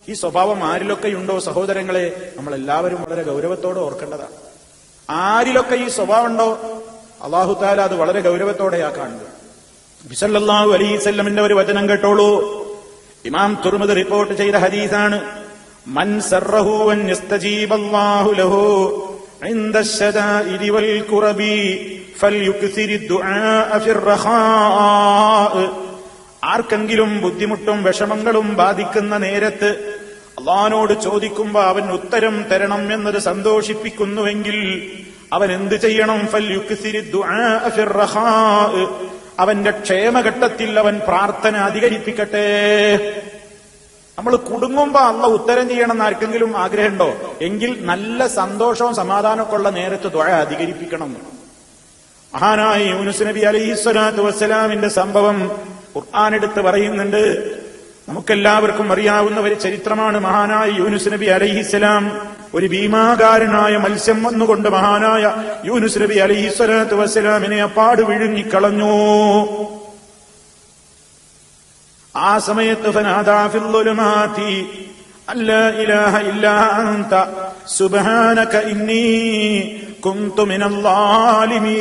ഈ സ്വഭാവം ആരിലൊക്കെയുണ്ടോ സഹോദരങ്ങളെ, നമ്മളെല്ലാവരും വളരെ ഗൗരവത്തോടെ ഓർക്കേണ്ടതാണ്. ആരിലൊക്കെ ഈ സ്വഭാവം ഉണ്ടോ അല്ലാഹു തആല അത് വളരെ ഗൗരവത്തോടെയാ കാണുന്നത്. നബി സല്ലല്ലാഹു അലൈഹി വസല്ലമിന്റെ ഒരു വചനം കേട്ടോളൂ. ഇമാം തുർമുദി റിപ്പോർട്ട് ചെയ്ത ഹദീസാണ്. മൻ സറഹു അൻ യസ്തജീബല്ലാഹു ലഹു ഇൻദ അശ്ശദാഇദി വൽ ഖുറബി ഫൽയുക്സിരി ദുആഅ ഫിർറഖാ. ആർക്കെങ്കിലും ബുദ്ധിമുട്ടും വിഷമങ്ങളും ബാധിക്കുന്ന നേരത്ത് അല്ലാഹുവിനോട് ചോദിക്കുമ്പോ അവൻ ഉത്തരം തരണം എന്നത് സന്തോഷിപ്പിക്കുന്നുവെങ്കിൽ അവൻ എന്ത് ചെയ്യണം? ഫൽയുക്സിരി ദുആഅ ഫിർറഖാ. അവന്റെ ക്ഷേമഘട്ടത്തിൽ അവൻ പ്രാർത്ഥന അധികരിപ്പിക്കട്ടെ. നമ്മൾ കുടുങ്ങുമ്പോ അള്ളാഹ് ഉത്തരം ചെയ്യണം എന്ന് ആർക്കെങ്കിലും ആഗ്രഹമുണ്ടോ? എങ്കിൽ നല്ല സന്തോഷവും സമാധാനമൊക്കെ ഉള്ള നേരത്ത് ദുആ അധികരിപ്പിക്കണം. മഹാനായ യൂനുസ് നബി അലൈഹിസ്സലാത്തു വസ്സലാമിന്റെ സംഭവം ഖുർആൻ എടുത്ത് പറയുന്നുണ്ട്. നമുക്കെല്ലാവർക്കും അറിയാവുന്ന ഒരു ചരിത്രമാണ്. മഹാനായ യൂനുസ് നബി അലൈഹിസ്സലാം ഒരു ഭീമാകാരനായ മത്സ്യം വന്നുകൊണ്ട് മഹാനായ യൂനുസ് നബി അലൈഹിസ്സലാത്തു വസ്സലാമിനെ അപ്പാട് വിഴുങ്ങിക്കളഞ്ഞു. ആ സമയത്ത് ഫനാദാ ഫിൽ ളുലുമാതി അല്ലാ ഇലാഹ ഇല്ലാ അൻത സുബ്ഹാനക ഇന്നി കുന്തു മിനൽ ളാലിമീൻ.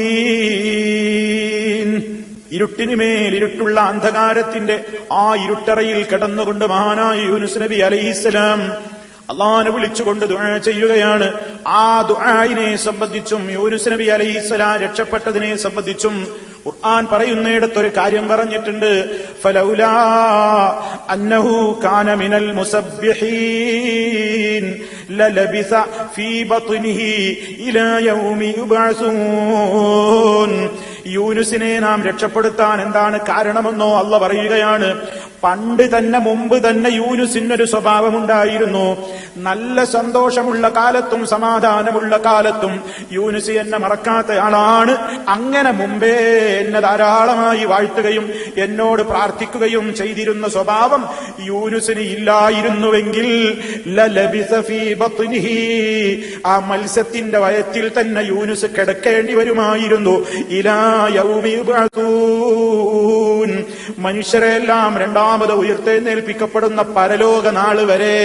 ഇരുട്ടിനുമേൽ ഇരുട്ടുള്ള അന്ധകാരത്തിന്റെ ആ ഇരുട്ടറയിൽ കിടന്നുകൊണ്ട് മഹാനായ യൂനുസ് നബി അലൈഹിസ്സലാം അല്ലാഹുവിനെ വിളിച്ചുകൊണ്ട് ദുആ ചെയ്യുകയാണ്. ആ ദുആയിനെ സംബന്ധിച്ചും യൂനുസ് നബി അലൈഹിസ്സലാം രക്ഷപ്പെട്ടതിനെ സംബന്ധിച്ചും ഖുർആൻ പറയുന്നിടത്തൊരു കാര്യം പറഞ്ഞിട്ടുണ്ട്. ഫലൗലാ അന്നഹു കാന മിനൽ മുസബ്ബിഹീൻ ലലബിസ ഫീ ബത്നിഹി ഇലാ യൗമി യുബഅസൂൻ. യൂനുസിനെ നാം രക്ഷപ്പെടുത്താൻ എന്താണ് കാരണമെന്നോ അല്ലാഹ് പറയുകയാണ്. മുമ്പ് തന്നെ യൂനുസിനൊരു സ്വഭാവമുണ്ടായിരുന്നു. നല്ല സന്തോഷമുള്ള കാലത്തും സമാധാനമുള്ള കാലത്തും യൂനുസ് എന്നെ മറക്കാത്ത ആളാണ്. അങ്ങനെ മുമ്പേ എന്നെ ധാരാളമായി വാഴ്ത്തുകയും എന്നോട് പ്രാർത്ഥിക്കുകയും ചെയ്തിരുന്ന സ്വഭാവം യൂനുസിന് ഇല്ലായിരുന്നുവെങ്കിൽ ലലബിസ ഫീ ബത്നിഹി, ആ മത്സ്യത്തിന്റെ വയറ്റിൽ തന്നെ യൂനുസ് കിടക്കേണ്ടി വരുമായിരുന്നു. ഇലാ യൗമി യുബഅസൂൻ, മനുഷ്യരെല്ലാം രണ്ടാമത് ഉയർത്തെഴുന്നേൽപ്പിക്കപ്പെടുന്ന പരലോക നാൾ വരെ.